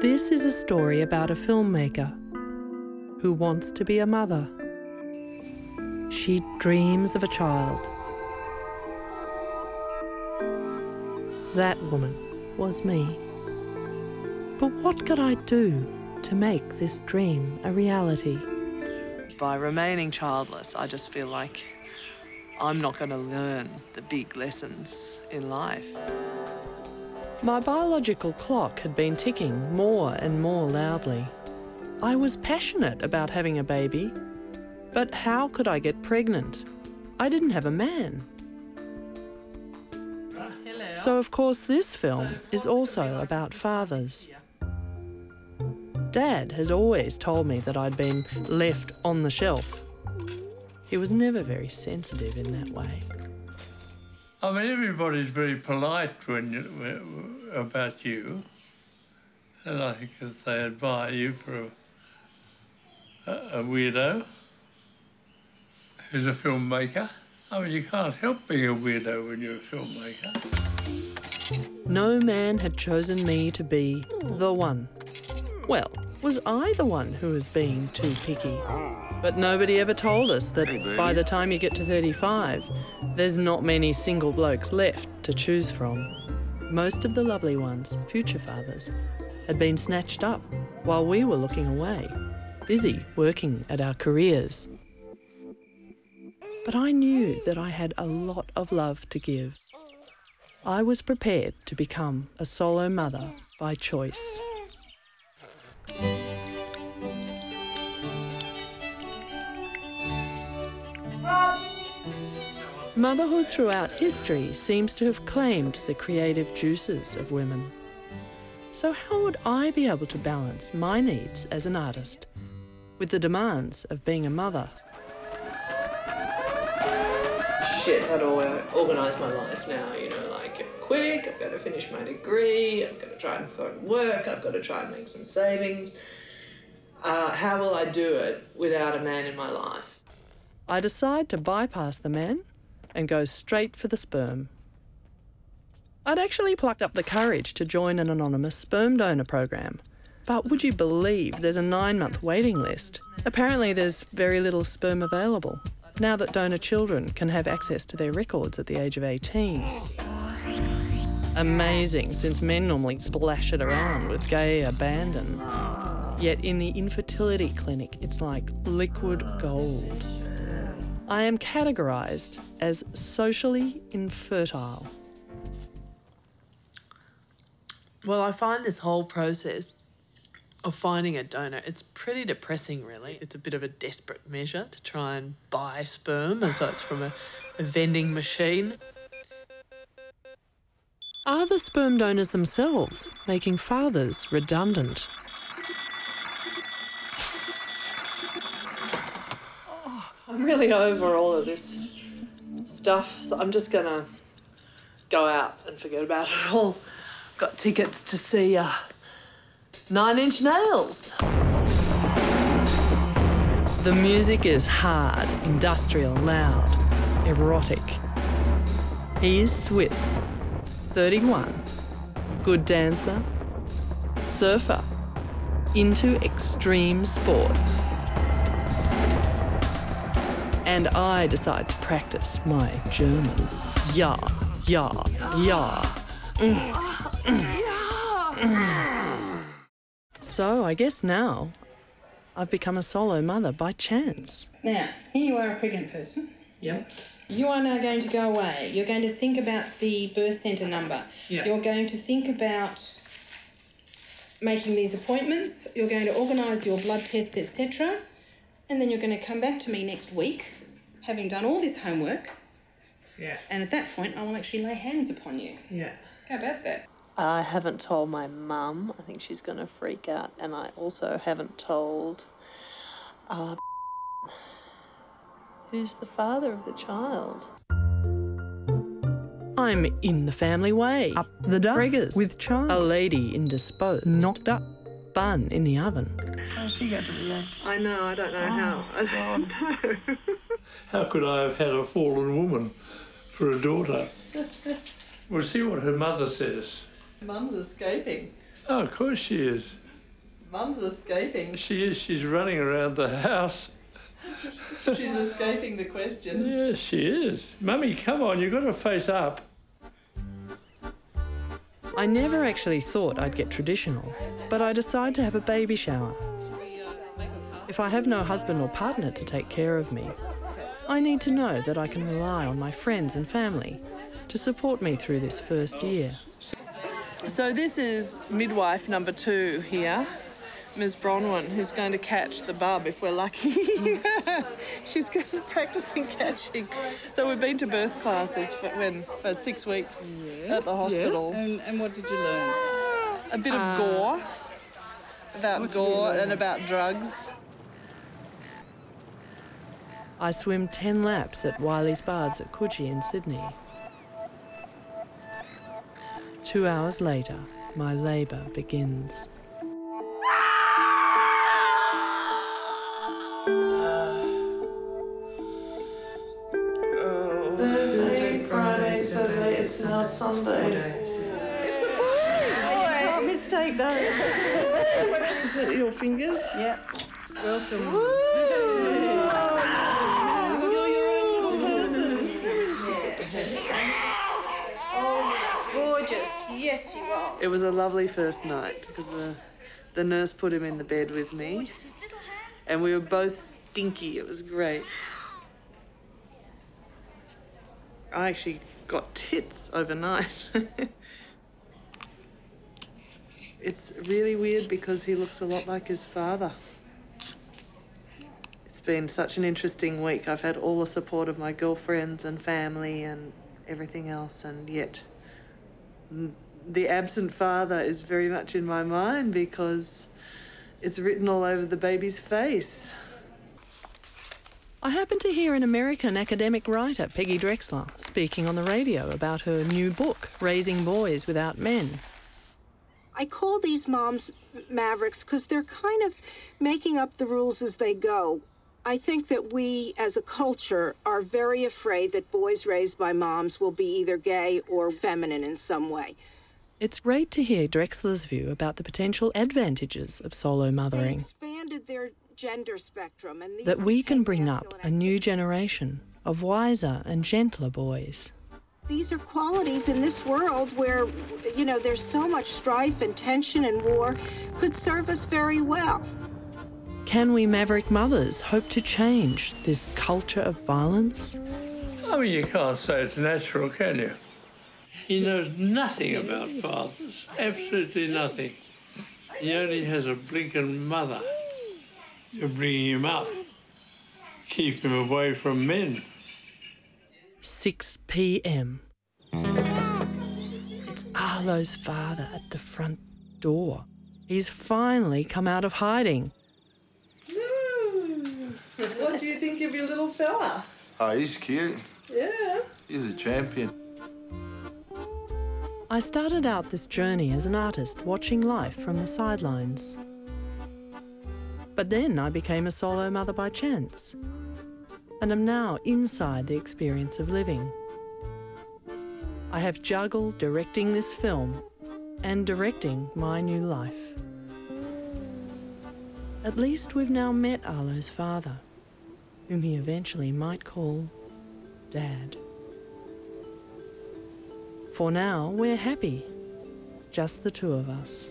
This is a story about a filmmaker who wants to be a mother. She dreams of a child. That woman was me. But what could I do to make this dream a reality? By remaining childless, I just feel like I'm not going to learn the big lessons in life. My biological clock had been ticking more and more loudly. I was passionate about having a baby, but how could I get pregnant? I didn't have a man. So, of course, this film is also about fathers. Dad has always told me that I'd been left on the shelf. He was never very sensitive in that way. I mean, everybody's very polite about you, and I think that they admire you for a weirdo who's a filmmaker. I mean, you can't help being a weirdo when you're a filmmaker. No man had chosen me to be the one. Well, was I the one who was being too picky? But nobody ever told us that by the time you get to 35, there's not many single blokes left to choose from. Most of the lovely ones, future fathers, had been snatched up while we were looking away, busy working at our careers. But I knew that I had a lot of love to give. I was prepared to become a solo mother by choice. Motherhood throughout history seems to have claimed the creative juices of women. So how would I be able to balance my needs as an artist with the demands of being a mother? Shit, how do I organise my life now? You know, like, quick, I've got to finish my degree, I've got to try and find work, I've got to try and make some savings. How will I do it without a man in my life? I decide to bypass the man and go straight for the sperm. I'd actually plucked up the courage to join an anonymous sperm donor program. But would you believe there's a 9-month waiting list? Apparently there's very little sperm available, now that donor children can have access to their records at the age of 18. Amazing, since men normally splash it around with gay abandon. Yet in the infertility clinic, it's like liquid gold. I am categorised as socially infertile. Well, I find this whole process of finding a donor, it's pretty depressing, really. It's a bit of a desperate measure to try and buy sperm, so it's from a vending machine. Are the sperm donors themselves making fathers redundant? I'm really over all of this stuff, so I'm just gonna go out and forget about it all. Got tickets to see 9 Inch Nails. The music is hard, industrial, loud, erotic. He is Swiss, 31, good dancer, surfer, into extreme sports. And I decide to practice my German. Ja, ja, ja. So I guess now I've become a solo mother by chance. Now, here you are, a pregnant person. Yep. You are now going to go away. You're going to think about the birth centre number. Yep. You're going to think about making these appointments. You're going to organise your blood tests, etc. And then you're going to come back to me next week, having done all this homework. Yeah. And at that point, I will actually lay hands upon you. Yeah. How about that? I haven't told my mum. I think she's going to freak out. And I also haven't told who's the father of the child. I'm in the family way. Up the duff. Preggers. With child. A lady indisposed. Knocked up. Bun in the oven. How's she going to react? I know, I don't know how. I don't know. How could I have had a fallen woman for a daughter? We'll see what her mother says. Mum's escaping. Oh, of course she is. Mum's escaping. She is. She's running around the house. She's escaping the questions. Yes, she is. Mummy, come on, you've got to face up. I never actually thought I'd get traditional, but I decide to have a baby shower. If I have no husband or partner to take care of me, I need to know that I can rely on my friends and family to support me through this first year. So this is midwife number 2 here, Ms. Bronwyn, who's going to catch the bub if we're lucky. She's practising catching. So we've been to birth classes for 6 weeks at the hospital. Yes. And what did you learn? A bit of gore, and about drugs. I swim 10 laps at Wiley's Baths at Coogee in Sydney. 2 hours later, my labour begins. Thursday, Friday, Saturday, it's now Sunday. I can't mistake those. Is it your fingers? Yep. Welcome. You're your own little person. Oh, gorgeous. Yes, you are. It was a lovely first night because the nurse put him in the bed with me and we were both stinky. It was great. I actually got tits overnight. It's really weird because he looks a lot like his father. It's been such an interesting week. I've had all the support of my girlfriends and family and everything else, and yet the absent father is very much in my mind because it's written all over the baby's face. I happened to hear an American academic writer, Peggy Drexler, speaking on the radio about her new book, Raising Boys Without Men. I call these moms mavericks because they're kind of making up the rules as they go. I think that we, as a culture, are very afraid that boys raised by moms will be either gay or feminine in some way. It's great to hear Drexler's view about the potential advantages of solo mothering. They expanded their gender spectrum. And That we can bring up a new generation of wiser and gentler boys. These are qualities in this world where, you know, there's so much strife and tension and war, could serve us very well. Can we maverick mothers hope to change this culture of violence? I mean, you can't say it's natural, can you? He knows nothing about fathers, absolutely nothing. He only has a blinking mother. You're bringing him up. Keep him away from men. 6 p.m. It's Arlo's father at the front door. He's finally come out of hiding. What do you think of your little fella? Oh, he's cute. Yeah. He's a champion. I started out this journey as an artist, watching life from the sidelines. But then I became a solo mother by chance, and am now inside the experience of living. I have juggled directing this film and directing my new life. At least we've now met Arlo's father, whom he eventually might call Dad. For now, we're happy, just the two of us.